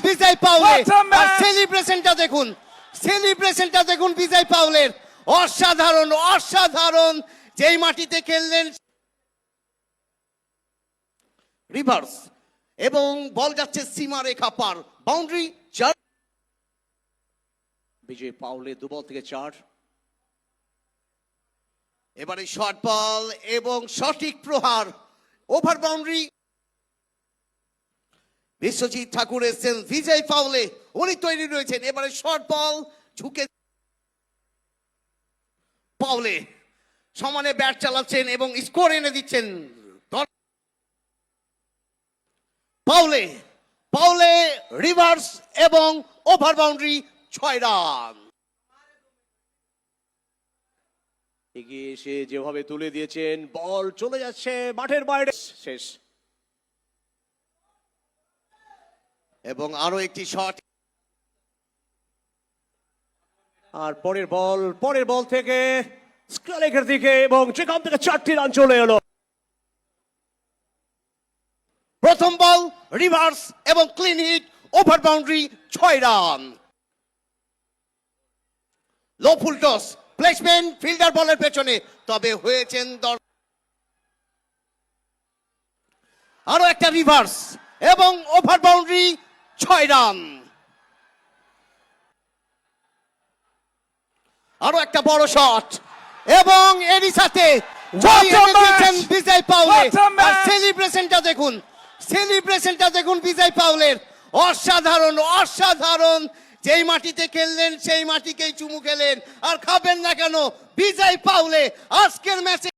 বিজয় পাউলে। আর সেলিব্রেশনটা দেখুন বিজয় পাউলের, অসাধারণ অসাধারণ। যেই মাটিতে খেললেন রিভার্স এবং বল যাচ্ছে সীমা রেখা পার, বাউন্ডারি। বিজয় পাউলে দুবল থেকে 4। এবারে শর্ট বল এবং সঠিক প্রহার, ওভার বাউন্ডারি। বিশ্বজিৎ ঠাকুর এসেছেন, বিজয় পাউলে উনি তৈরি রয়েছেন। এবারে শর্ট বল ঝুঁকে পাউলে সমানে ব্যাট চালাচ্ছেন এবং স্কোর এনে দিচ্ছেন। পাউলে পাউলে রিভার্স এবং ওভার বাউন্ডারি, 6 রান। এগিয়ে এসে যেভাবে তুলে দিয়েছেন, বল চলে যাচ্ছে মাঠের বাইরে, শেষ। এবং আরো একটি শট, আর পরের বল থেকে স্কোয়ারের দিকে, এবং যেখান থেকে 4টি রান চলে এলো। প্রথম বল রিভার্স এবং clean hit, over boundary, 6 run. Low full toss, placement fielder বলের পেছনে, তবে হয়েছেন আরো একটা রিভার্স এবং ওভার বাউন্ডারি, 6 রান। আরো একটা বড় শট এবং এরই সাথে বিজয় পাউলে। আর সেলিব্রেশনটা দেখুন বিজয় পাউলের, অসাধারণ অসাধারণ। যেই মাটিতে খেললেন সেই মাটিকেই চুমু খেলেন। আর খাবেন না কেন বিজয় পাউলে আজকের ম্যাচে।